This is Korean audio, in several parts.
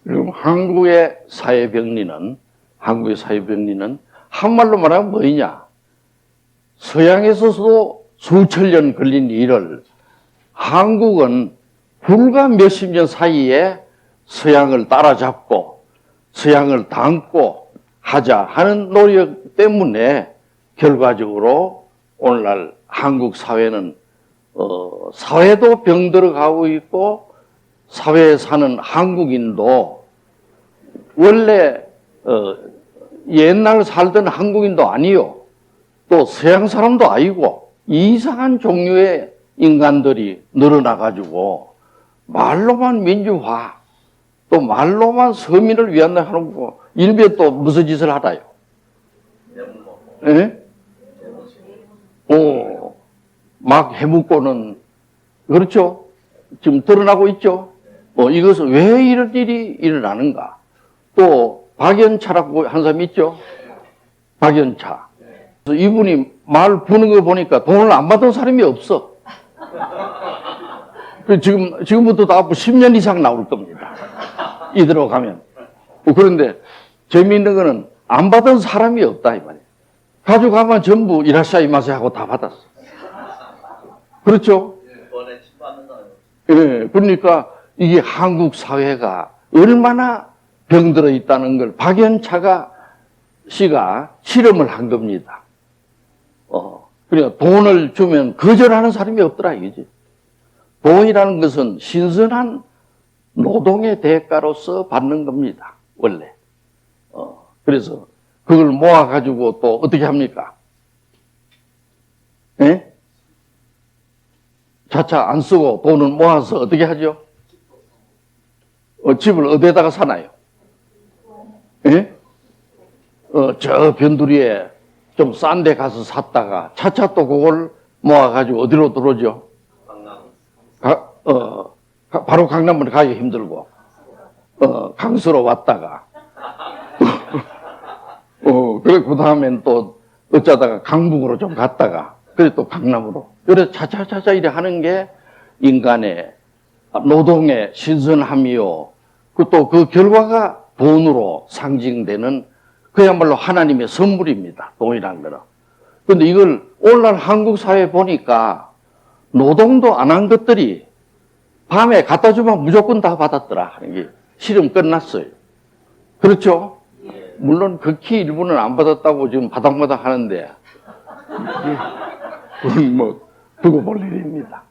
그리고 한국의 사회병리는 한말로 말하면 뭐냐? 서양에서도 수천 년 걸린 일을 한국은 불과 몇십 년 사이에 서양을 따라잡고 서양을 닮고 하자 하는 노력 때문에 결과적으로 오늘날 한국 사회는 사회도 병들어 가고 있고 사회에 사는 한국인도 원래 옛날 살던 한국인도 아니요. 또 서양 사람도 아니고 이상한 종류의 인간들이 늘어나가지고 말로만 민주화, 또 말로만 서민을 위한다 하는 거, 일베 또 무슨 짓을 하다요? 예? 막 해묵고는, 그렇죠? 지금 드러나고 있죠? 이것은 왜 이런 일이 일어나는가? 또, 박연차라고 한 사람이 있죠? 박연차. 그래서 이분이 말 부는 거 보니까 돈을 안 받은 사람이 없어. 지금부터도 앞으로 10년 이상 나올 겁니다. 이대로 가면. 그런데 재미있는 거는 안 받은 사람이 없다, 이 말이에요. 가져가면 전부 이라샤이 마세 하고 다 받았어. 그렇죠? 예, 그러니까 이게 한국 사회가 얼마나 병들어 있다는 걸 박연차 씨가 실험을 한 겁니다. 그러니까 돈을 주면 거절하는 사람이 없더라, 이거지. 돈이라는 것은 신선한 노동의 대가로서 받는 겁니다, 원래. 그래서 그걸 모아가지고 또 어떻게 합니까? 예? 자차 안 쓰고 돈을 모아서 어떻게 하죠? 집을 어디에다가 사나요? 예? 저 변두리에 좀 싼 데 가서 샀다가 차차 또 그걸 모아가지고 어디로 들어오죠? 바로 강남으로 가기 힘들고, 강서로 왔다가, 그래, 그 다음엔 또 어쩌다가 강북으로 좀 갔다가, 그래 또 강남으로. 그래, 차차차차 이래 하는 게 인간의 노동의 신선함이요. 또 그 결과가 돈으로 상징되는 그야말로 하나님의 선물입니다. 돈이라는 거는. 그런데 이걸 오늘날 한국 사회에 보니까 노동도 안 한 것들이 밤에 갖다 주면 무조건 다 받았더라 하는 게 실험 끝났어요. 그렇죠? 물론 극히 일부는 안 받았다고 지금 바닥바닥 하는데 그건 뭐 두고 볼 일입니다.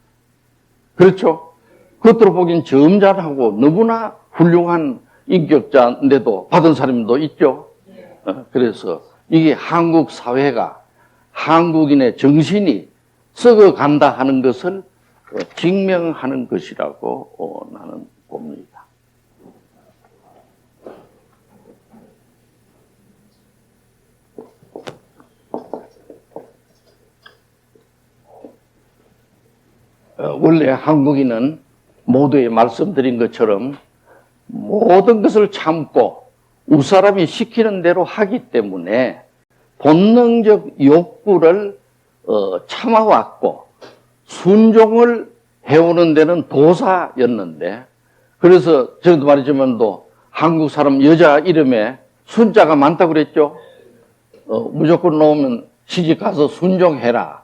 그렇죠? 겉으로 보기엔 점잖하고 너무나 훌륭한 인격자인데도 받은 사람도 있죠. 그래서 이게 한국 사회가 한국인의 정신이 썩어간다 하는 것을 증명하는 것이라고 나는 봅니다. 원래 한국인은 모두에 말씀드린 것처럼 모든 것을 참고 우사람이 시키는 대로 하기 때문에 본능적 욕구를 참아왔고 순종을 해오는 데는 도사였는데, 그래서 전에도 말했지만도 한국 사람 여자 이름에 순자가 많다고 그랬죠. 무조건 놓으면 시집 가서 순종해라.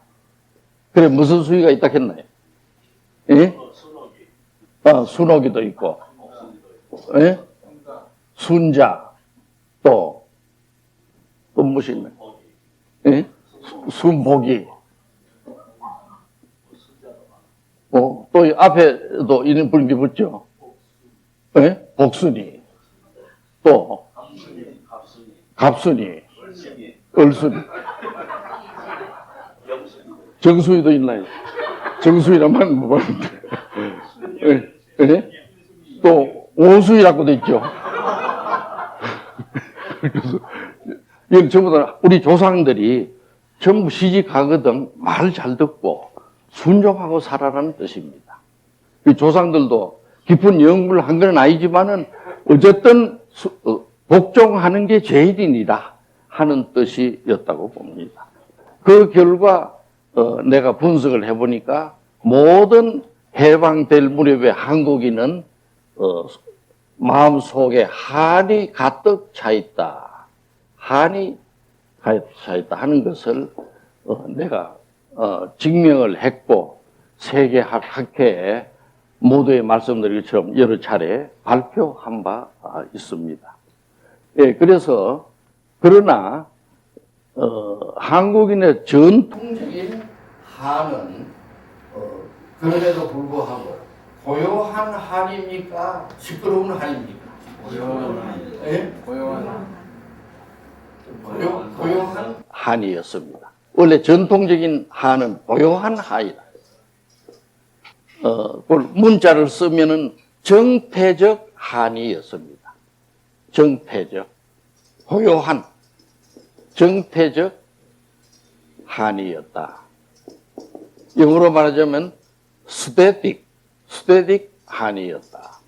그래 무슨 수위가 있다 했나요? 예? 순옥이도 있고, 예? 순자, 또 무엇이 있나요? 예? 순복이. 또 앞에도 이런 분이 붙죠. 예? 복순이. 또 갑순이. 을순이. 정순이도 있나요? 정순이라면 뭐 하는데. 예? 또 오순이라고도 있죠. 그래서 이건 전부 다 우리 조상들이 전부 시집 가거든 말 잘 듣고 순종하고 살아라는 뜻입니다. 이 조상들도 깊은 연구를 한 건 아니지만은 어쨌든 복종하는 게 제일이니라 하는 뜻이었다고 봅니다. 그 결과 내가 분석을 해보니까 모든 해방될 무렵에 한국인은 마음속에 한이 가득 차 있다. 한이 가득 차 있다 하는 것을 내가 증명을 했고 세계학회에 모두의 말씀드린 것처럼 여러 차례 발표한 바 있습니다. 예, 그래서 그러나 한국인의 전통적인 한은 그럼에도 불구하고 고요한 한입니까? 시끄러운 한입니까? 고요한 한. 예? 고요한 고요한 한이었습니다. 원래 전통적인 한은 고요한 한이다. 그걸 문자를 쓰면은 정태적 한이었습니다. 정태적, 고요한, 정태적 한이었다. 영어로 말하자면 스테틱 한이었다.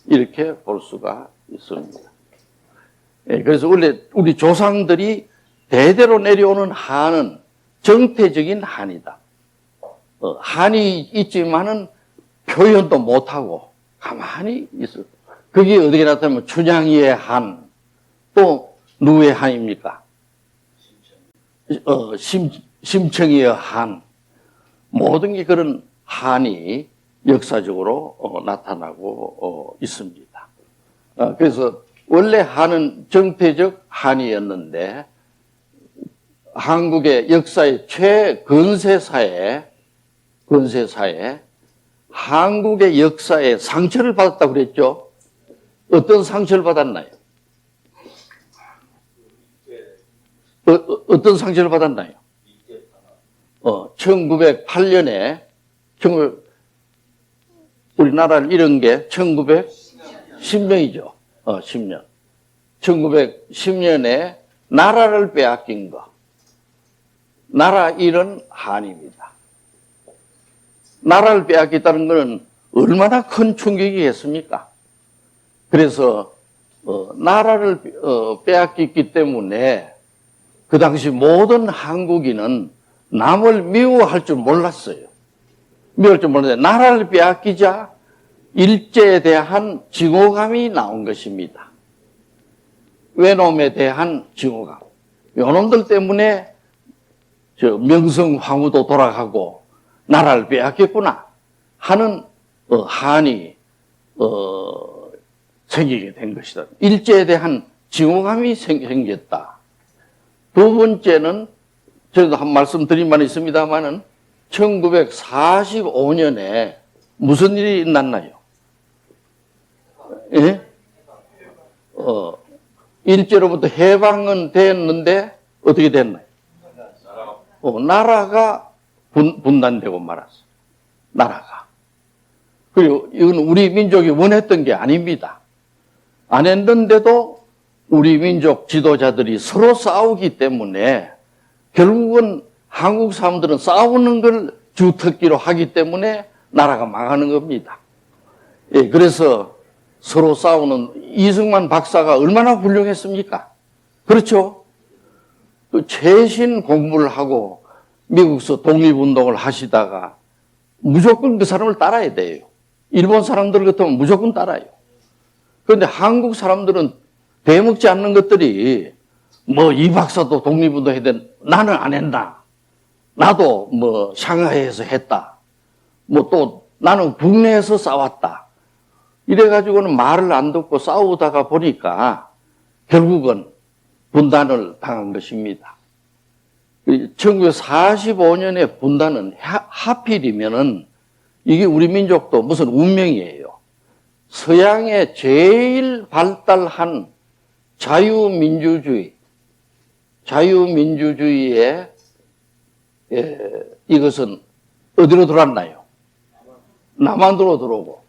이렇게 볼 수가 있습니다. 예, 그래서 원래 우리 조상들이 대대로 내려오는 한은 정태적인 한이다. 한이 있지만은 표현도 못하고 가만히 있어. 그게 어떻게 나타나면 춘향이의 한, 또 누구의 한입니까? 심청이의 한. 모든 게 그런 한이 역사적으로 나타나고 있습니다. 그래서 원래 한은 정태적 한이었는데 한국의 역사의 최근세사에 한국의 역사에 상처를 받았다고 그랬죠. 어떤 상처를 받았나요? 어떤 상처를 받았나요? 1908년에 우리나라를 잃은 게 1910년이죠. 10년. 1910년에 나라를 빼앗긴 거. 나라 잃은 한입니다. 나라를 빼앗겼다는 것은 얼마나 큰 충격이겠습니까? 그래서 나라를 빼앗겼기 때문에 그 당시 모든 한국인은 남을 미워할 줄 몰랐어요. 미워할 줄 몰랐는데 나라를 빼앗기자 일제에 대한 증오감이 나온 것입니다. 외놈에 대한 증오감. 요놈들 때문에 명성황후도 돌아가고 나라를 빼앗겼구나 하는 한이 생기게 된 것이다. 일제에 대한 증오감이 생겼다. 두 번째는 저도 한 말씀 드린 바는 있습니다만은 1945년에 무슨 일이 일어났나요? 예? 일제로부터 해방은 됐는데 어떻게 됐나요? 나라가 분단되고 말았어. 나라가. 그리고 이건 우리 민족이 원했던 게 아닙니다. 안 했는데도 우리 민족 지도자들이 서로 싸우기 때문에 결국은 한국 사람들은 싸우는 걸 주특기로 하기 때문에 나라가 망하는 겁니다. 예, 그래서 서로 싸우는 이승만 박사가 얼마나 훌륭했습니까? 그렇죠? 최신 공부를 하고 미국서 독립운동을 하시다가 무조건 그 사람을 따라야 돼요. 일본 사람들 같으면 무조건 따라요. 그런데 한국 사람들은 대먹지 않는 것들이 뭐 이 박사도 독립운동 해야 돼. 나는 안 했나. 나도 뭐 상하이에서 했다. 뭐 또 나는 국내에서 싸웠다. 이래가지고는 말을 안 듣고 싸우다가 보니까 결국은 분단을 당한 것입니다. 1945년의 분단은 하필이면은 이게 우리 민족도 무슨 운명이에요. 서양의 제일 발달한 자유민주주의에 이것은 어디로 들어왔나요? 남한으로 들어오고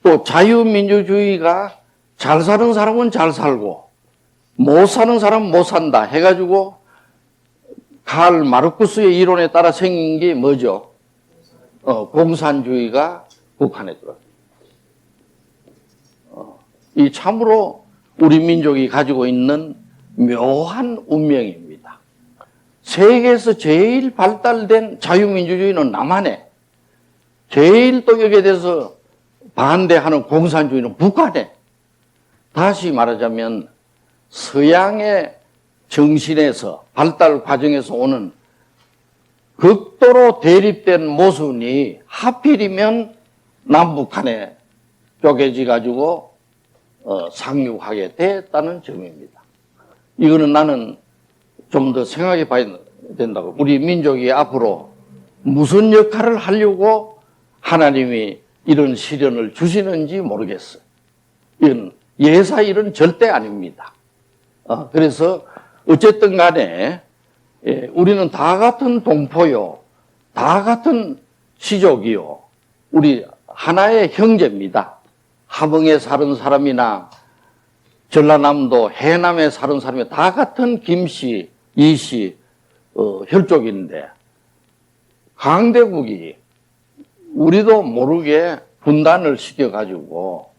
또 자유민주주의가 잘 사는 사람은 잘 살고 못 사는 사람은 못 산다 해가지고 칼 마르쿠스의 이론에 따라 생긴 게 뭐죠? 공산주의가 북한에 들어왔다. 이 참으로 우리 민족이 가지고 있는 묘한 운명입니다. 세계에서 제일 발달된 자유민주주의는 남한에, 제일 또 여기에 대해서 반대하는 공산주의는 북한에, 다시 말하자면 서양의 정신에서 발달 과정에서 오는 극도로 대립된 모순이 하필이면 남북한에 쪼개져 가지고 상륙하게 됐다는 점입니다. 이거는 나는 좀 더 생각해 봐야 된다고. 우리 민족이 앞으로 무슨 역할을 하려고 하나님이 이런 시련을 주시는지 모르겠어요. 이건 예사 일은 절대 아닙니다. 그래서 어쨌든 간에 우리는 다 같은 동포요, 다 같은 시족이요, 우리 하나의 형제입니다. 함흥에 사는 사람이나 전라남도 해남에 사는 사람이 다 같은 김씨, 이씨 혈족인데 강대국이 우리도 모르게 분단을 시켜가지고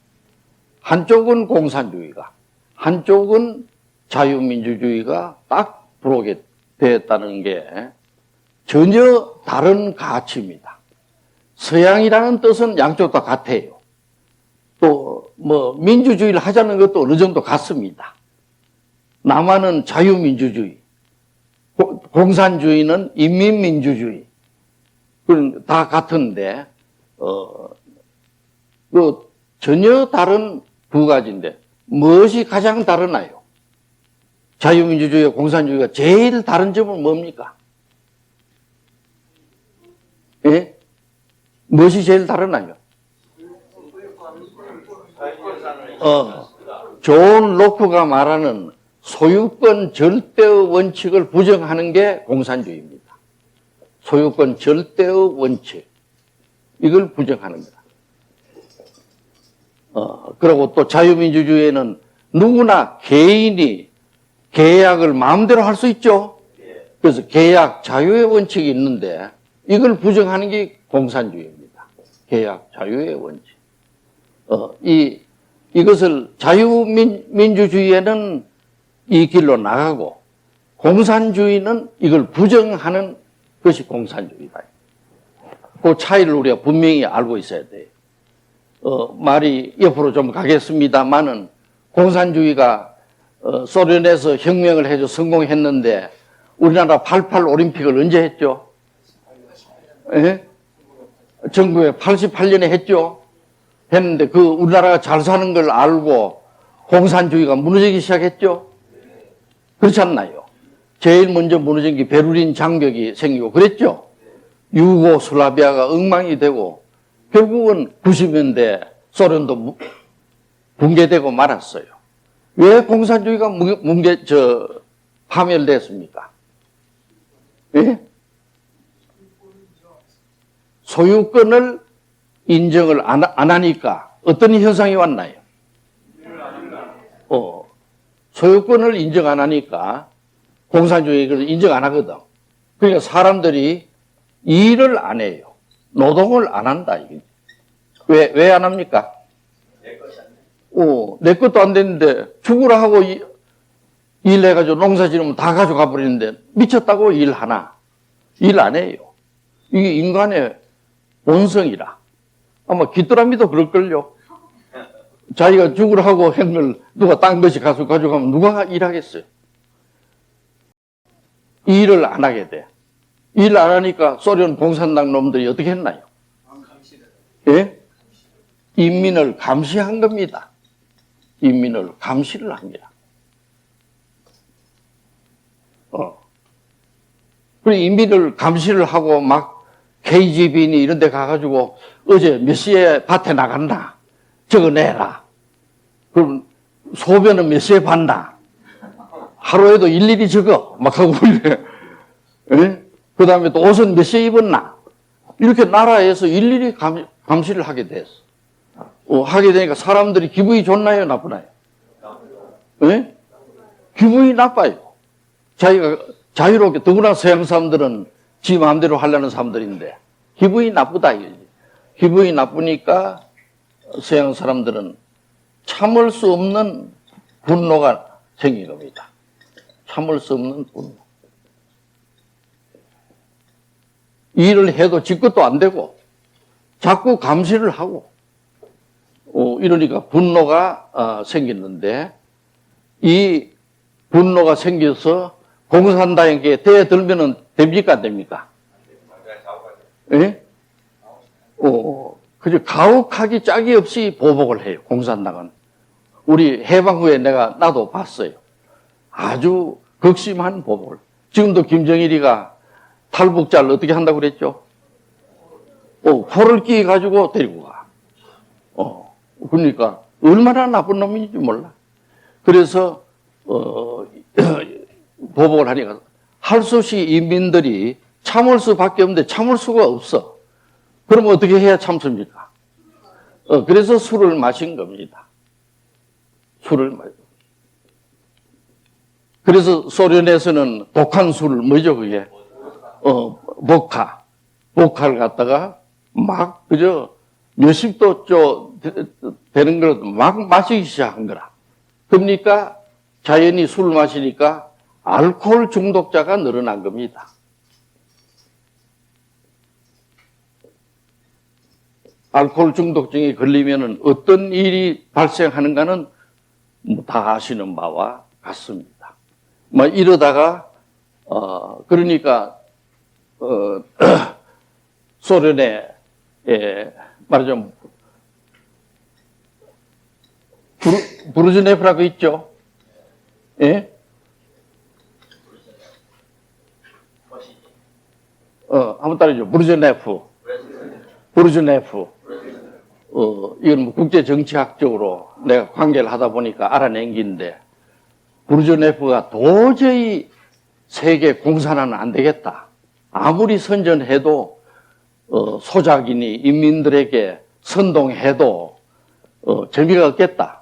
한쪽은 공산주의가, 한쪽은 자유민주주의가 딱 들어오게 됐다는 게 전혀 다른 가치입니다. 서양이라는 뜻은 양쪽 다 같아요. 또 뭐 민주주의를 하자는 것도 어느 정도 같습니다. 남한은 자유민주주의, 공산주의는 인민민주주의, 다 같은데 전혀 다른 두 가지인데 무엇이 가장 다르나요? 자유민주주의와 공산주의가 제일 다른 점은 뭡니까? 예? 무엇이 제일 다르나요? 존 로크가 말하는 소유권 절대의 원칙을 부정하는 게 공산주의입니다. 소유권 절대의 원칙. 이걸 부정하는 거다. 그리고 또 자유민주주의에는 누구나 개인이 계약을 마음대로 할 수 있죠. 그래서 계약 자유의 원칙이 있는데 이걸 부정하는 게 공산주의입니다. 계약 자유의 원칙. 이것을 자유민주주의에는 이 길로 나가고 공산주의는 이걸 부정하는 것이 공산주의다. 그 차이를 우리가 분명히 알고 있어야 돼요. 말이 옆으로 좀 가겠습니다만은 공산주의가 소련에서 혁명을 해서 성공했는데 우리나라 88 올림픽을 언제 했죠? 예? 1988년에 했죠. 했는데 그 우리나라가 잘 사는 걸 알고 공산주의가 무너지기 시작했죠. 그렇지 않나요? 제일 먼저 무너진 게 베를린 장벽이 생기고 그랬죠. 유고슬라비아가 엉망이 되고 결국은 90년대 소련도 붕괴되고 말았어요. 왜 공산주의가 파멸됐습니까? 예? 소유권을 인정을 안 하니까 어떤 현상이 왔나요? 소유권을 인정 안 하니까 공산주의를 인정 안 하거든. 그러니까 사람들이 일을 안 해요. 노동을 안 한다. 왜 안 합니까? 내 것도 안 되는데 죽으라 하고 일해가지고 농사 지으면 다 가져가 버리는데 미쳤다고 일하나? 일 안 해요. 이게 인간의 본성이라. 아마 귀뚜라미도 그럴걸요. 자기가 죽으라 하고 한 걸 누가 딴 것이 가져가면 누가 일하겠어요? 일을 안 하게 돼. 일 안 하니까 소련 공산당 놈들이 어떻게 했나요? 예? 인민을 감시한 겁니다. 인민을 감시를 합니다. 그리고 인민을 감시를 하고 막 KGB니 이런 데 가가지고 어제 몇 시에 밭에 나갔나? 저거 내라. 그럼 소변은 몇 시에 봤나? 하루에도 일일이 적어. 막 하고 이래. 예? 그 다음에 또 옷은 몇 시에 입었나? 이렇게 나라에서 일일이 감시를 하게 됐어. 하게 되니까 사람들이 기분이 좋나요? 나쁘나요? 예? 기분이 나빠요. 자기가 자유롭게, 더구나 서양 사람들은 지 마음대로 하려는 사람들인데, 기분이 나쁘다. 기분이 나쁘니까 서양 사람들은 참을 수 없는 분노가 생긴 겁니다. 참을 수 없는 분노. 일을 해도 지 것도 안 되고, 자꾸 감시를 하고, 이러니까 분노가 생겼는데 이 분노가 생겨서 공산당에게 대들면은 됩니까 안 됩니까? 예? 그저 가혹하기 짝이 없이 보복을 해요. 공산당은. 우리 해방 후에 나도 봤어요. 아주 극심한 보복을. 지금도 김정일이가 탈북자를 어떻게 한다고 그랬죠? 포를 끼 가지고 데리고 가. 그러니까 얼마나 나쁜 놈인지 몰라. 그래서 보복을 하니까 할 수 없이 인민들이 참을 수밖에 없는데 참을 수가 없어. 그럼 어떻게 해야 참습니까? 그래서 술을 마신 겁니다. 술을 마신. 그래서 소련에서는 독한 술, 뭐죠, 그게? 보카를 갖다가 막, 그저 몇십 도 되는 걸 막 마시기 시작한 거라. 그러니까 자연히 술을 마시니까 알코올 중독자가 늘어난 겁니다. 알코올 중독증에 걸리면은 어떤 일이 발생하는가는 다 아시는 바와 같습니다. 이러다가, 그러니까, 소련에, 말하자면, 브루즈네프라고 있죠? 예? 한번 따라해줘. 브루즈네프. 이건 뭐 국제 정치학적으로 내가 관계를 하다 보니까 알아낸 긴데, 브루즈네프가 도저히 세계 공산화는 안 되겠다. 아무리 선전해도, 소작이니 인민들에게 선동해도, 재미가 없겠다.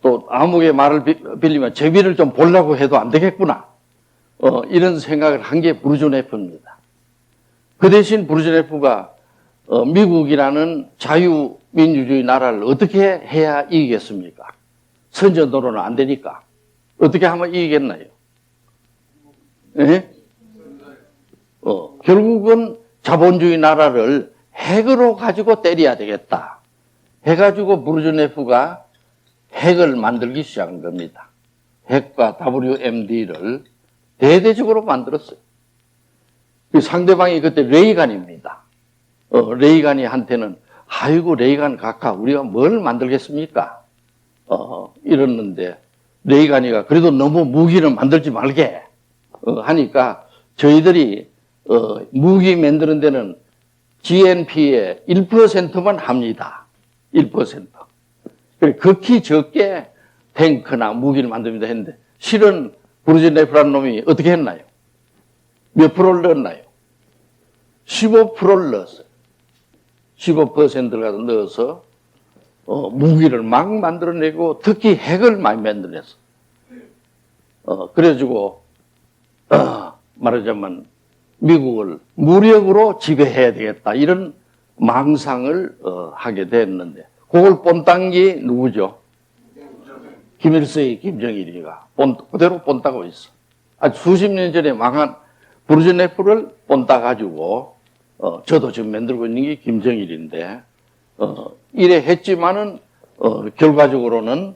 또, 아무의 말을 빌리면 재미를 좀 보려고 해도 안 되겠구나. 이런 생각을 한 게 브루즈네프입니다. 그 대신 브루즈네프가 미국이라는 자유민주주의 나라를 어떻게 해야 이기겠습니까? 선전도로는 안 되니까. 어떻게 하면 이기겠나요? 예? 결국은 자본주의 나라를 핵으로 가지고 때려야 되겠다. 해가지고 브루즈네프가 핵을 만들기 시작한 겁니다. 핵과 WMD를 대대적으로 만들었어요. 그 상대방이 그때 레이간입니다. 레이간이 한테는 아이고 레이간 각하 우리가 뭘 만들겠습니까? 이랬는데 레이간이가 그래도 너무 무기를 만들지 말게 하니까 저희들이 무기 만드는 데는 GNP의 1%만 합니다. 1%. 극히 적게 탱크나 무기를 만듭니다 했는데 실은 브루즈네프라는 놈이 어떻게 했나요? 몇 프로를 넣었나요? 15%를 넣었어요. 15%를 갖다 넣어서 무기를 막 만들어내고 특히 핵을 많이 만들어냈어. 그래가지고 말하자면 미국을 무력으로 지배해야 되겠다 이런 망상을 하게 됐는데 그걸 본딴 게 누구죠? 김일성이 김정일이가 그대로 본따고 있어. 아주 수십 년 전에 망한 브루즈네프를 본따 가지고 저도 지금 만들고 있는 게 김정일인데 이래 했지만은 결과적으로는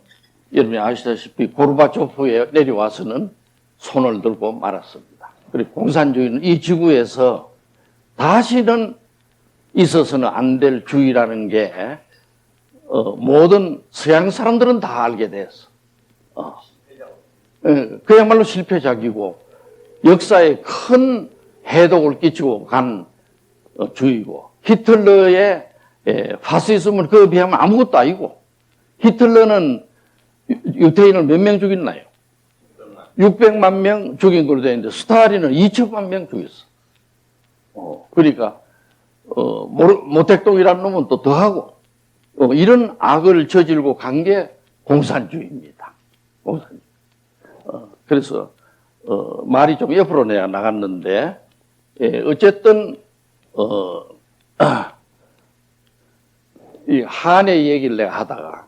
여러분이 아시다시피 고르바초프에 내려와서는 손을 들고 말았습니다. 그리고 공산주의는 이 지구에서 다시는 있어서는 안 될 주의라는 게 모든 서양 사람들은 다 알게 됐어. 그야말로 실패작이고 역사에 큰 해독을 끼치고 간 주의고 히틀러의 파시즘은 그에 비하면 아무것도 아니고 히틀러는 유태인을 몇 명 죽였나요? 600만 명 죽인 걸로 되어 있는데 스탈린은 2천만 명 죽였어. 그러니까 모택동이라는 놈은 또 더하고 이런 악을 저질고 간 게 공산주의입니다. 공산주의. 그래서 말이 좀 옆으로 내가 나갔는데 어쨌든 이 한의 얘기를 내가 하다가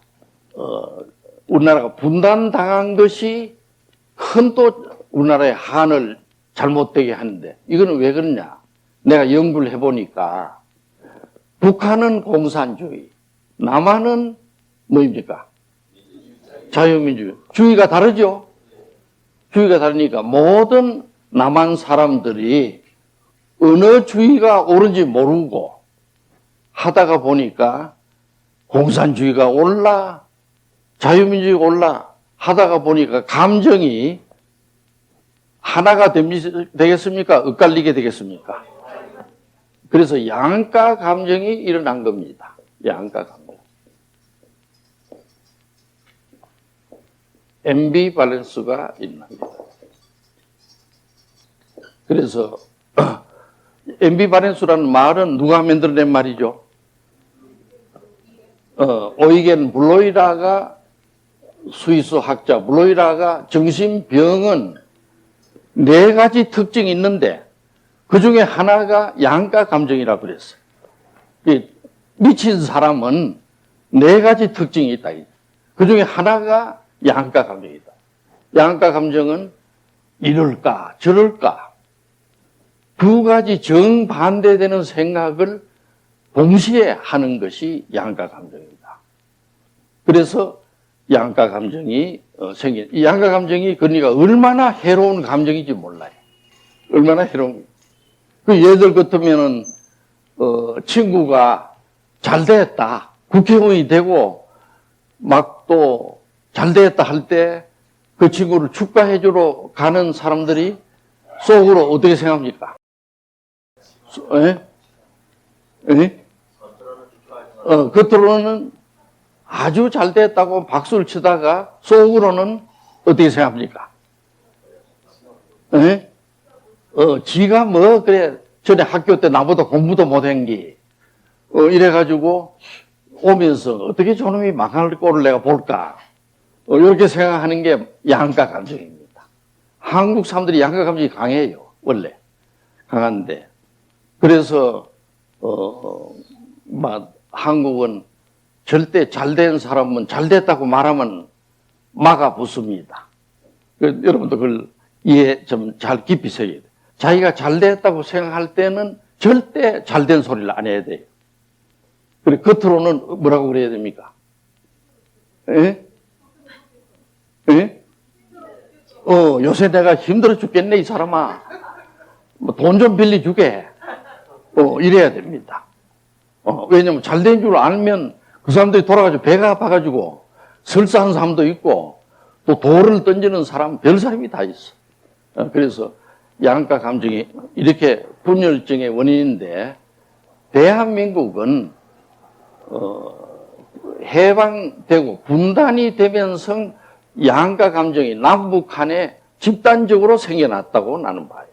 우리나라가 분단당한 것이 큰 또 우리나라의 한을 잘못되게 하는데 이거는 왜 그러냐? 내가 연구를 해보니까 북한은 공산주의, 남한은 뭐입니까? 자유민주주의. 주의가 다르죠? 주의가 다르니까 모든 남한 사람들이 어느 주의가 옳은지 모르고 하다가 보니까 공산주의가 올라, 자유민주주의가 올라 하다가 보니까 감정이 하나가 되겠습니까? 엇갈리게 되겠습니까? 그래서 양가 감정이 일어난 겁니다. 양가 감정. 앰비밸런스가 일어납니다. 그래서 앰비밸런스라는 말은 누가 만들어낸 말이죠? 오이겐 블로이라가 스위스 학자 블로이라가 정신병은 4가지 특징이 있는데 그 중에 하나가 양가 감정이라고 그랬어요. 미친 사람은 4가지 특징이 있다. 그 중에 하나가 양가 감정이다. 양가 감정은 이럴까 저럴까 2가지 정반대되는 생각을 동시에 하는 것이 양가 감정입니다. 그래서 양가 감정이 생긴, 이 양가 감정이 그러니까 얼마나 해로운 감정인지 몰라요. 얼마나 해로운. 그 예를 같으면은, 친구가 잘 됐다. 국회의원이 되고, 막 또 잘 됐다 할 때 그 친구를 축하해주러 가는 사람들이 속으로 어떻게 생각합니까? 겉으로는 아주 잘 됐다고 박수를 치다가 속으로는 어떻게 생각합니까? 지가 뭐 그래 전에 학교 때 나보다 공부도 못한 게 이래가지고 오면서 어떻게 저놈이 망할 꼴을 내가 볼까 이렇게 생각하는 게 양가 감정입니다. 한국 사람들이 양가 감정이 강해요. 원래 강한데 그래서 한국은 절대 잘된 사람은 잘됐다고 말하면 막아 붙습니다. 여러분도 그걸 이해 좀 잘 깊이 세워야 돼요. 자기가 잘됐다고 생각할 때는 절대 잘된 소리를 안 해야 돼요. 그리고 겉으로는 뭐라고 그래야 됩니까? 요새 내가 힘들어 죽겠네, 이 사람아. 돈 좀 빌려주게. 이래야 됩니다. 왜냐면 잘된 줄 알면 그 사람들이 돌아가지고 배가 아파가지고 설사한 사람도 있고 또 돌을 던지는 사람, 별 사람이 다 있어. 그래서 양가 감정이 이렇게 분열증의 원인인데 대한민국은 해방되고 분단이 되면서 양가 감정이 남북한에 집단적으로 생겨났다고 나는 봐요.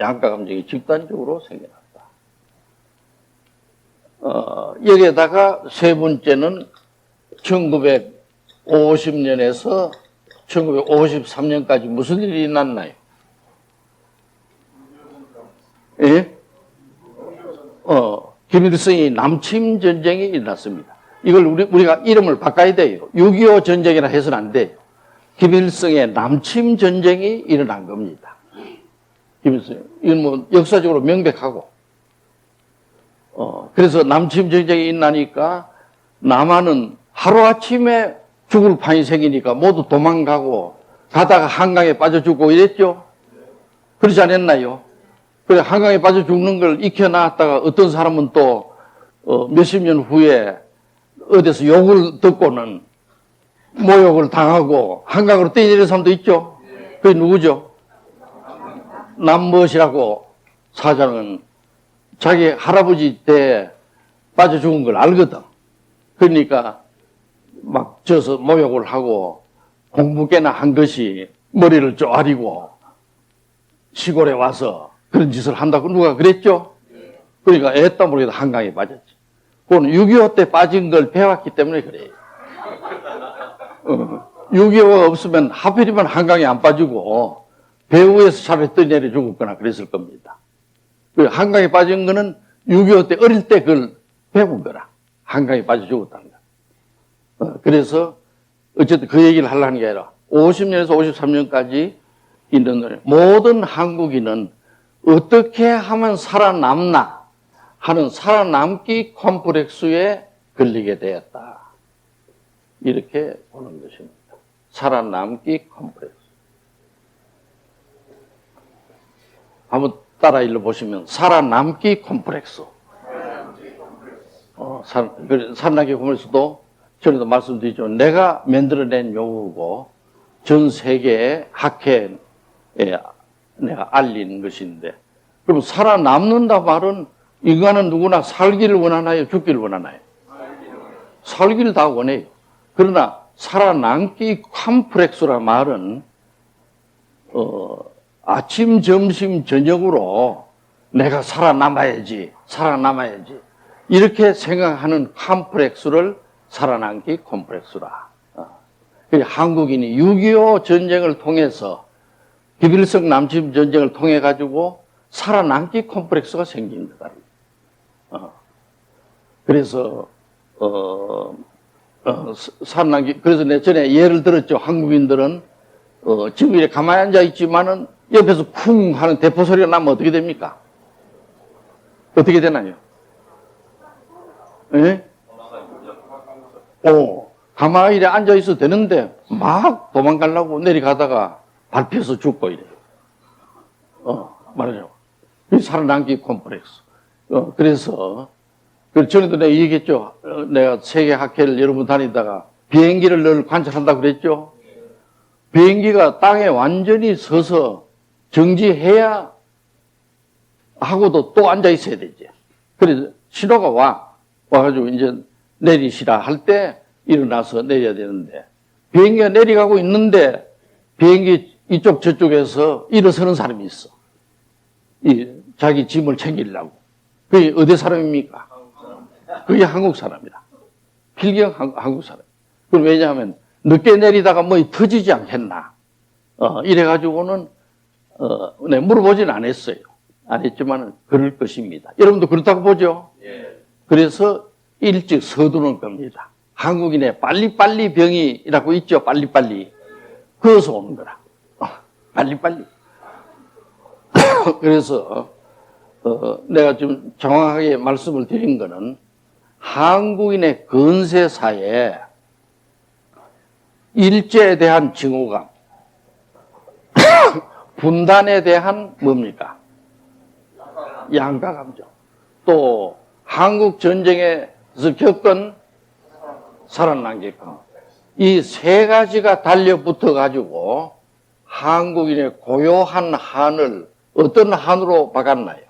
양가 감정이 집단적으로 생겨났다. 여기에다가 세 번째는 1950년에서 1953년까지 무슨 일이 일어났나요? 예? 김일성이 남침 전쟁이 일어났습니다. 이걸 우리가 이름을 바꿔야 돼요. 6.25 전쟁이라 해서는 안 돼요. 김일성의 남침 전쟁이 일어난 겁니다. 김일성. 이건 뭐 역사적으로 명백하고. 그래서 남침 전쟁이 일어나니까 남한은 하루아침에 죽을 판이 생기니까 모두 도망가고 가다가 한강에 빠져 죽고 이랬죠? 그렇지 않았나요? 그래, 한강에 빠져 죽는 걸 익혀놨다가 어떤 사람은 또 몇십 년 후에 어디서 욕을 듣고는 모욕을 당하고 한강으로 뛰어내리는 사람도 있죠? 그게 누구죠? 남무엇이라고 사장은 자기 할아버지 때 빠져 죽은 걸 알거든. 그러니까 막 져서 모욕을 하고 공부 꽤나 한 것이 머리를 쪼아리고 시골에 와서 그런 짓을 한다고 누가 그랬죠? 그러니까 애따 모르게 한강에 빠졌지. 그건 6.25 때 빠진 걸 배웠기 때문에 그래요. 6.25가 없으면 하필이면 한강에 안 빠지고 배 위에서 차라리 떠내려 죽었거나 그랬을 겁니다. 한강에 빠진 거는 6.25 때 어릴 때 그걸 배운 거라. 한강에 빠져 죽었다는 거. 그래서 어쨌든 그 얘기를 하려는 게 아니라 50년에서 53년까지 있는 모든 한국인은 어떻게 하면 살아남나 하는 살아남기 콤플렉스에 걸리게 되었다. 이렇게 보는 것입니다. 살아남기 컴플렉스. 한번 따라 읽어보시면 살아남기 컴플렉스. 살아남기 컴플렉스도 전에도 말씀드렸죠. 내가 만들어낸 용어고 전 세계의 학회에 내가 알린 것인데, 그럼 살아남는다 말은 인간은 누구나 살기를 원하나요? 죽기를 원하나요? 살기를 다 원해요. 그러나 살아남기 컴플렉스라 말은 아침, 점심, 저녁으로 내가 살아남아야지 이렇게 생각하는 컴플렉스를 살아남기 컴플렉스라. 한국인이 6.25 전쟁을 통해서 기빌성 남침 전쟁을 통해 가지고 살아남기 컴플렉스가 생긴 거다. 그래서 살아남기, 그래서 내가 전에 예를 들었죠. 한국인들은 지금 이렇게 가만히 앉아 있지만은 옆에서 쿵 하는 대포 소리가 나면 어떻게 됩니까? 어떻게 되나요? 예? 가만히 이래 앉아 있어도 되는데 막 도망가려고 내려가다가 밟혀서 죽고 이래요. 말하죠. 살아남기 콤플렉스. 그래서 전에도 내가 얘기했죠. 내가 세계 학회를 여러 번 다니다가 비행기를 늘 관찰한다고 그랬죠. 비행기가 땅에 완전히 서서 정지해야 하고도 또 앉아 있어야 되지. 그래서 신호가 와가지고 이제 내리시라 할 때 일어나서 내려야 되는데, 비행기가 내려가고 있는데 비행기 이쪽 저쪽에서 일어서는 사람이 있어. 자기 짐을 챙기려고. 그게 어디 사람입니까? 그게 한국 사람이다. 필경 한국 사람. 그럼 왜냐하면 늦게 내리다가 뭐 터지지 않겠나. 이래가지고는 네, 물어보진 않았어요. 안 했지만 그럴 것입니다. 여러분도 그렇다고 보죠? 그래서 일찍 서두르는 겁니다. 한국인의 빨리빨리 병이라고 있죠. 빨리빨리. 그어서 오는 거라. 빨리빨리. 그래서 내가 좀 정확하게 말씀을 드린 거는 한국인의 근세사에 일제에 대한 증오감, 분단에 대한 뭡니까? 양가감정. 또 한국 전쟁에서 겪은 살아남기감. 이 세 가지가 달려붙어 가지고 한국인의 고요한 한을 어떤 한으로 바꿨나요?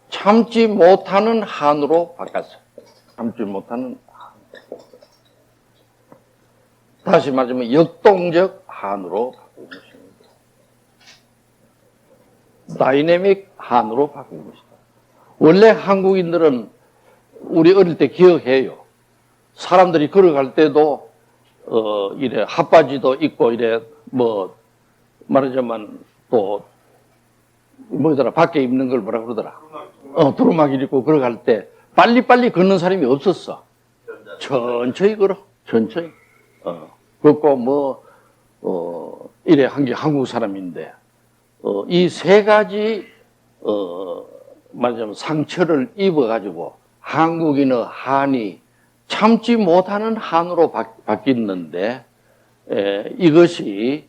참지 못하는 한으로 바꿨어요. 참지 못하는 한. 다시 말하자면 역동적 한으로 바꾼 것입니다. 다이내믹 한으로 바꾼 것이다. 원래 한국인들은 우리 어릴 때 기억해요. 사람들이 걸어갈 때도 이래 핫바지도 입고 이래 말하자면 또 뭐더라 밖에 입는 걸 뭐라 그러더라. 두루마기 입고 걸어갈 때 빨리빨리 걷는 사람이 없었어. 천천히 걸어. 천천히. 걷고 이래 한 게 한국 사람인데 이 세 가지 말하자면 상처를 입어가지고 한국인의 한이 참지 못하는 한으로 바뀌었는데 이것이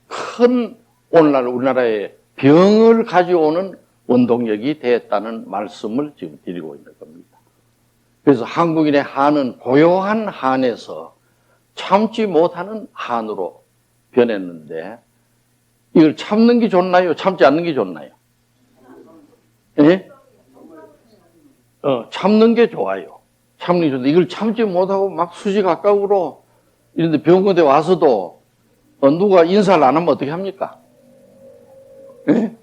큰 오늘날 우리나라의 병을 가져오는 원동력이 되었다는 말씀을 지금 드리고 있는 겁니다. 그래서 한국인의 한은 고요한 한에서 참지 못하는 한으로 변했는데 이걸 참는 게 좋나요? 참지 않는 게 좋나요? 예? 참는 게 좋아요. 참는 게 좋은데 이걸 참지 못하고 막 수시가까우로 이런데 병원에 와서도 누가 인사를 안 하면 어떻게 합니까? 예?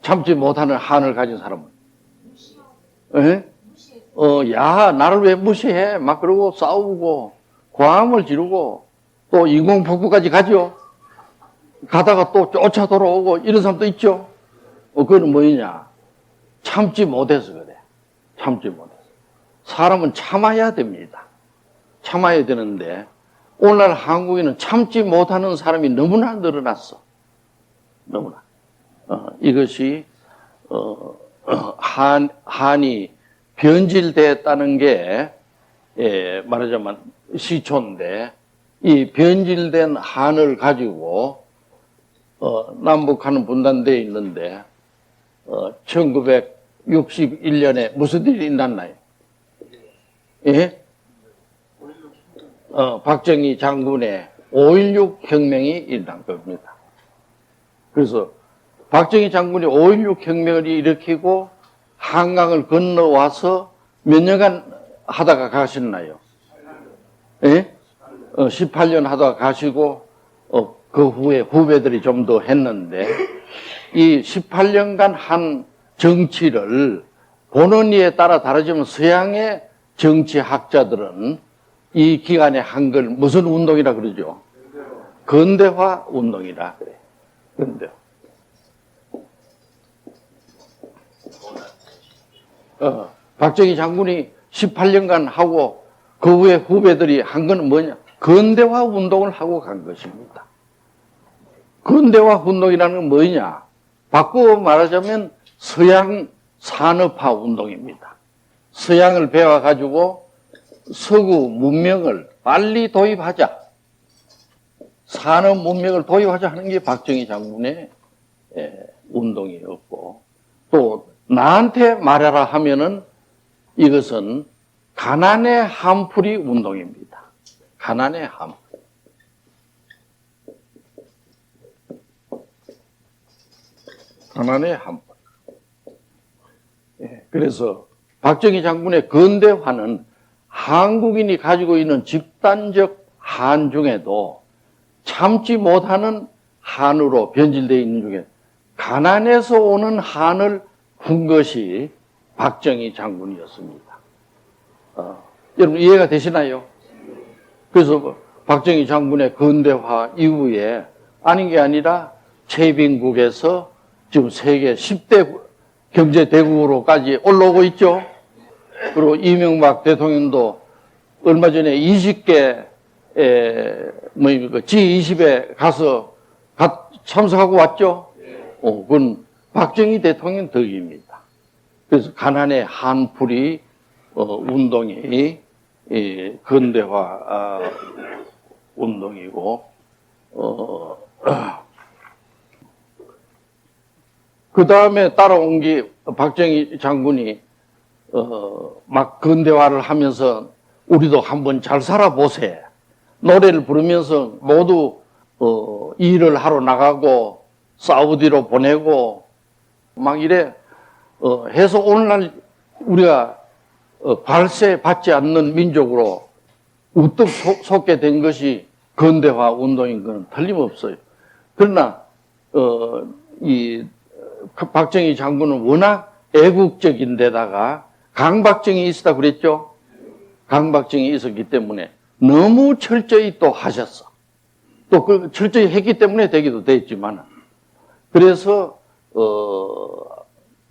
참지 못하는 한을 가진 사람은. 예? 야, 나를 왜 무시해? 막 그러고 싸우고 고함을 지르고 또 인공폭포까지 가죠. 가다가 또 쫓아 돌아오고 이런 사람도 있죠. 그건 뭐냐? 참지 못해서 그래. 참지 못해서. 사람은 참아야 됩니다. 참아야 되는데 오늘날 한국인은 참지 못하는 사람이 너무나 늘어났어. 너무나. 이것이 한이 변질됐다는 게 말하자면 시초인데, 이 변질된 한을 가지고 남북한은 분단되어 있는데 1961년에 무슨 일이 일어났나요? 예? 박정희 장군의 5.16 혁명이 일어난 겁니다. 그래서 박정희 장군이 5.16 혁명을 일으키고 한강을 건너와서 몇 년간 하다가 가셨나요? 예? 18년 하다가 가시고 그 후에 후배들이 좀 더 했는데, 이 18년간 한 정치를 보는 이에 따라 다르지만 서양의 정치학자들은 이 기간에 한 걸 무슨 운동이라 그러죠? 근대화 운동이라 그래. 근대화. 박정희 장군이 18년간 하고 그 후에 후배들이 한 건 뭐냐? 근대화 운동을 하고 간 것입니다. 근대화 운동이라는 건 뭐냐? 바꾸어 말하자면 서양 산업화 운동입니다. 서양을 배워가지고 서구 문명을 빨리 도입하자. 산업 문명을 도입하자 하는 게 박정희 장군의 운동이었고, 또 나한테 말해라 하면은 이것은 가난의 한풀이 운동입니다. 가난의 한풀. 가난의 한풀. 그래서 박정희 장군의 근대화는 한국인이 가지고 있는 집단적 한 중에도 참지 못하는 한으로 변질되어 있는 중에 가난에서 오는 한을 푼 것이 박정희 장군이었습니다. 여러분 이해가 되시나요? 그래서 박정희 장군의 근대화 이후에 아닌 게 아니라 최빈국에서 지금 세계 10대 경제대국으로까지 올라오고 있죠. 그리고 이명박 대통령도 얼마 전에 20개 G20에 가서 참석하고 왔죠. 그건 박정희 대통령 덕입니다. 그래서 가난의 한풀이 운동이 근대화 운동이고, 그 다음에 따라온 게 박정희 장군이 막 근대화를 하면서 우리도 한번 잘 살아보세. 노래를 부르면서 모두 일을 하러 나가고 사우디로 보내고 막 이래 해서 오늘날 우리가 발세 받지 않는 민족으로 우뚝 솟게 된 것이 근대화 운동인 건 틀림없어요. 그러나 이 박정희 장군은 워낙 애국적인데다가 강박증이 있었다 그랬죠. 강박증이 있었기 때문에 너무 철저히 또 하셨어. 또 그 철저히 했기 때문에 되기도 됐지만, 그래서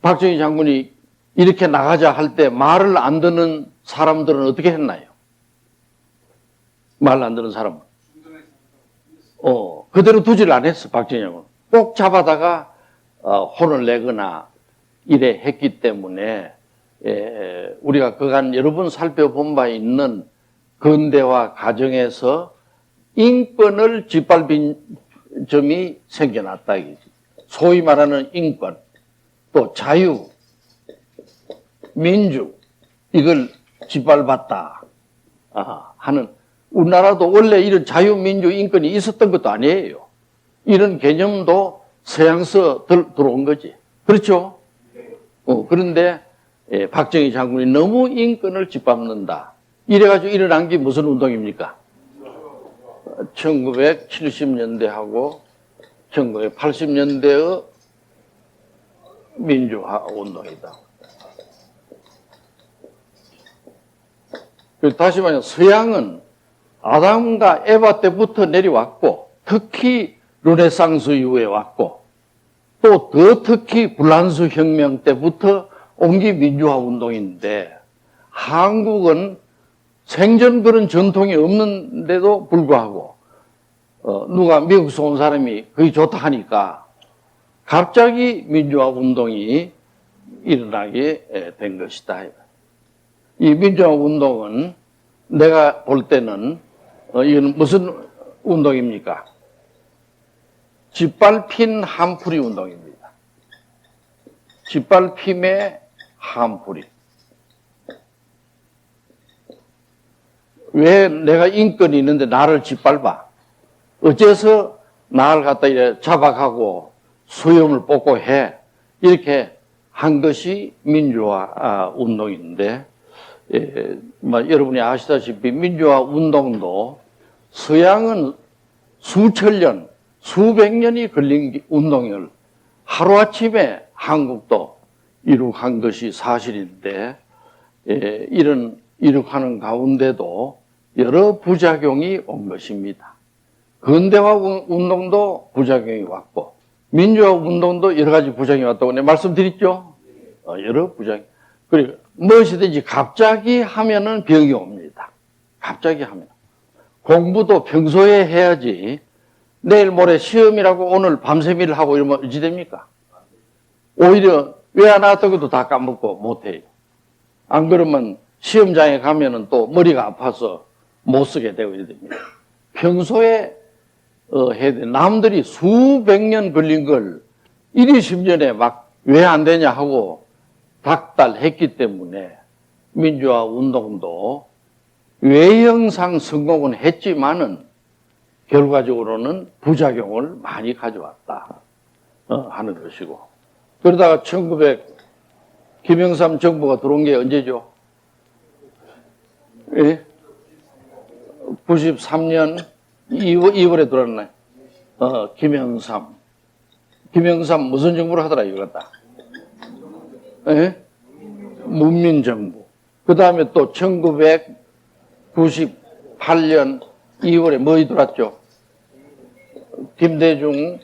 박정희 장군이 이렇게 나가자 할 때 말을 안 듣는 사람들은 어떻게 했나요? 말 안 듣는 사람은 그대로 두질 않았어. 박정희 장군은 꼭 잡아다가 혼을 내거나 이래 했기 때문에 우리가 그간 여러 번 살펴본 바 있는 근대화 과정에서 인권을 짓밟은 점이 생겨났다. 소위 말하는 인권, 또 자유, 민주, 이걸 짓밟았다 하는, 우리나라도 원래 이런 자유, 민주, 인권이 있었던 것도 아니에요. 이런 개념도 서양서 들어온 거지. 그렇죠? 그런데 박정희 장군이 너무 인권을 짓밟는다. 이래가지고 일어난 게 무슨 운동입니까? 1970년대하고 1980년대의 민주화 운동이다. 다시 말하면 서양은 아담과 에바 때부터 내려왔고, 특히 르네상스 이후에 왔고, 또 더 특히 불란서 혁명 때부터 온 게 민주화 운동인데, 한국은 생전 그런 전통이 없는데도 불구하고 누가 미국에서 온 사람이 그게 좋다 하니까 갑자기 민주화 운동이 일어나게 된 것이다. 이 민주화 운동은 내가 볼 때는 이건 무슨 운동입니까? 짓밟힌 한풀이 운동입니다. 짓밟힘의 한풀이. 왜 내가 인권이 있는데 나를 짓밟아? 어째서 나를 갖다 이렇게 자박하고 수염을 뽑고 해? 이렇게 한 것이 민주화 운동인데, 여러분이 아시다시피 민주화 운동도 서양은 수천 년, 수백 년이 걸린 운동을 하루아침에 한국도 이룩한 것이 사실인데, 이런 이룩하는 가운데도 여러 부작용이 온 것입니다. 근대화 운동도 부작용이 왔고, 민주화 운동도 여러 가지 부작용이 왔다고 내가 말씀드렸죠? 여러 부작용. 그리고 무엇이든지 갑자기 하면은 병이 옵니다. 갑자기 하면. 공부도 평소에 해야지, 내일 모레 시험이라고 오늘 밤샘 일을 하고 이러면 어찌 됩니까? 오히려 왜 안 왔다고 해도 다 까먹고 못해요. 안 그러면 시험장에 가면은 또 머리가 아파서 못 쓰게 되고 이래 됩니다. 평소에 해야 돼. 남들이 수백 년 걸린 걸 1, 20년에 막 왜 안 되냐 하고 닥달했기 때문에 민주화 운동도 외형상 성공은 했지만은 결과적으로는 부작용을 많이 가져왔다 하는 것이고, 그러다가 김영삼 정부가 들어온 게 언제죠? 93년 2월에 들어왔네. 김영삼 무슨 정부를 하더라 이거 같다. 문민정부. 그 다음에 또 1998년 2월에 뭐이 들어왔죠? 김대중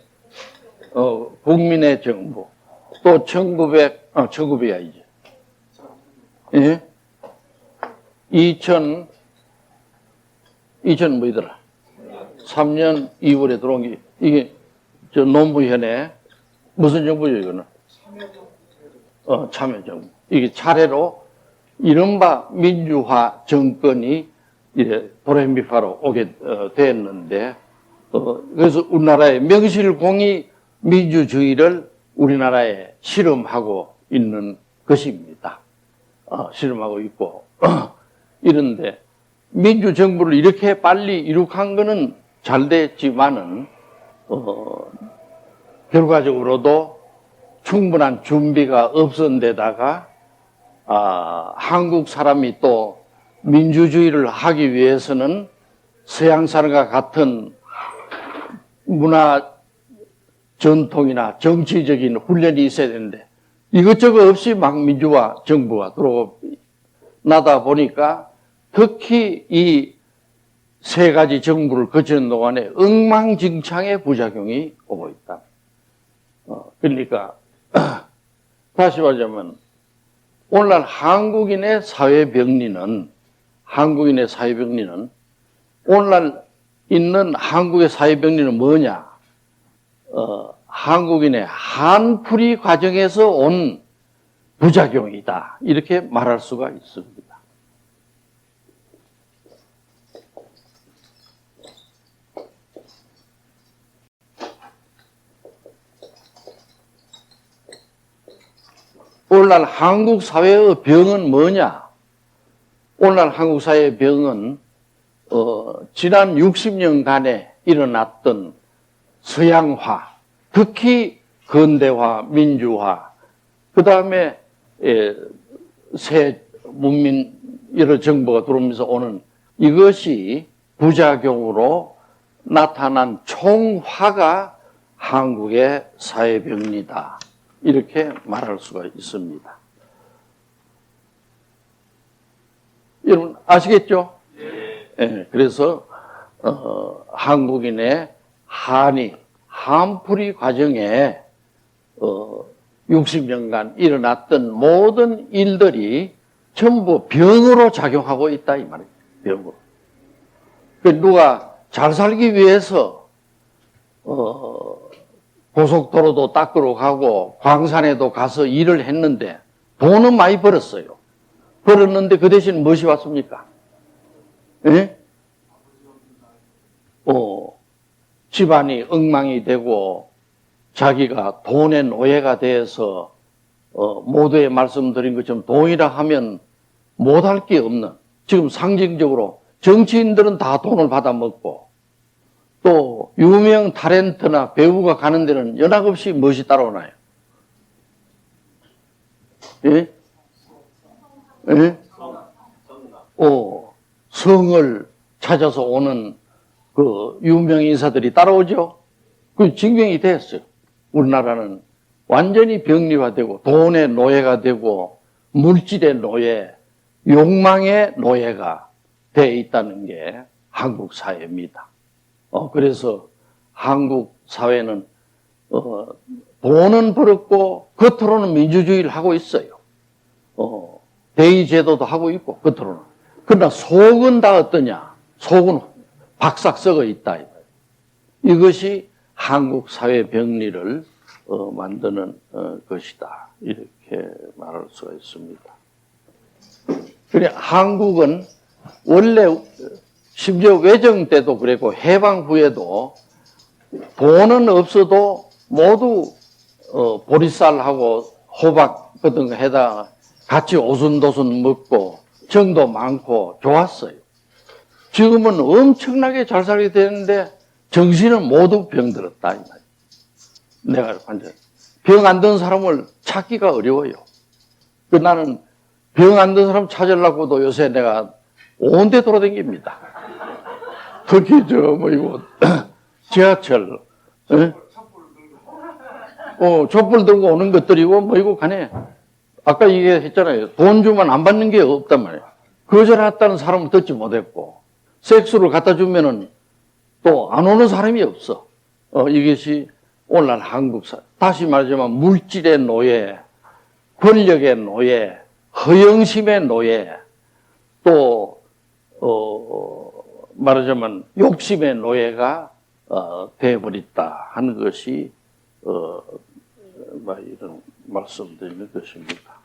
국민의 정부. 또 1900이야 이제. 2000 뭐이더라? 3년 2월에 들어온 게, 이게, 노무현의, 무슨 정부죠, 이거는? 참여정부. 이게 차례로, 이른바 민주화 정권이, 이제, 도레미파로 오게 됐는데, 그래서 우리나라의 명실공히 민주주의를 우리나라에 실험하고 있는 것입니다. 실험하고 있고. 이런데, 민주정부를 이렇게 빨리 이룩한 거는 잘 됐지만은, 결과적으로도 충분한 준비가 없은 데다가, 한국 사람이 또 민주주의를 하기 위해서는 서양 사람과 같은 문화 전통이나 정치적인 훈련이 있어야 되는데, 이것저것 없이 막 민주화 정부가 들어오고 나다 보니까 특히 이 세 가지 정부를 거치는 동안에 엉망진창의 부작용이 오고 있다. 그러니까 다시 말하자면 오늘날 한국인의 사회병리는 오늘날 있는 한국의 사회병리는 뭐냐? 한국인의 한풀이 과정에서 온 부작용이다. 이렇게 말할 수가 있습니다. 오늘날 한국 사회의 병은 뭐냐? 오늘날 한국 사회의 병은 지난 60년간에 일어났던 서양화, 특히 근대화, 민주화, 그 다음에 새 문민 여러 정부가 들어오면서 오는 이것이 부작용으로 나타난 총화가 한국의 사회병리다. 이렇게 말할 수가 있습니다. 여러분 아시겠죠? 네, 그래서 한국인의 한풀이 과정에 60년간 일어났던 모든 일들이 전부 병으로 작용하고 있다 이 말이에요. 병으로. 누가 잘 살기 위해서 고속도로도 닦으러 가고 광산에도 가서 일을 했는데 돈은 많이 벌었어요. 벌었는데 그 대신 무엇이 왔습니까? 예? 집안이 엉망이 되고 자기가 돈의 노예가 돼서 모두의 말씀드린 것처럼 돈이라 하면 못할 게 없는, 지금 상징적으로 정치인들은 다 돈을 받아먹고 또 유명 타렌트나 배우가 가는 데는 연락없이 무엇이 따라오나요? 예? 예? 성을 찾아서 오는 그 유명 인사들이 따라오죠. 그 증명이 됐어요. 우리나라는 완전히 병리화되고 돈의 노예가 되고 물질의 노예, 욕망의 노예가 돼 있다는 게 한국 사회입니다. 그래서 한국 사회는 돈은 벌었고 겉으로는 민주주의를 하고 있어요. 대의제도도 하고 있고 겉으로는. 그러나 속은 다 어떠냐? 속은 박삭 썩어 있다. 이것이 한국 사회 병리를 만드는 것이다. 이렇게 말할 수가 있습니다. 그래, 한국은 원래 심지어 외정 때도 그랬고 해방 후에도 돈은 없어도 모두 보리쌀하고 호박 같은 거 해다 같이 오순도순 먹고 정도 많고 좋았어요. 지금은 엄청나게 잘 살게 되는데 정신은 모두 병들었다. 이 말이에요. 내가 완전 병 안 든 사람을 찾기가 어려워요. 나는 병 안 든 사람 찾으려고도 요새 내가 온 데 돌아다닙니다. 특히 이거 지하철, 촛불 들고 오는 것들이고 이거 가네. 아까 얘기했잖아요. 돈 주면 안 받는 게 없단 말이에요. 거절했다는 사람은 듣지 못했고 색수를 갖다 주면은 또 안 오는 사람이 없어. 이것이 오늘날 한국사. 다시 말하자면 물질의 노예, 권력의 노예, 허영심의 노예, 또 말하자면 욕심의 노예가 되어버렸다 하는 것이 이런 말씀드리는 것입니다.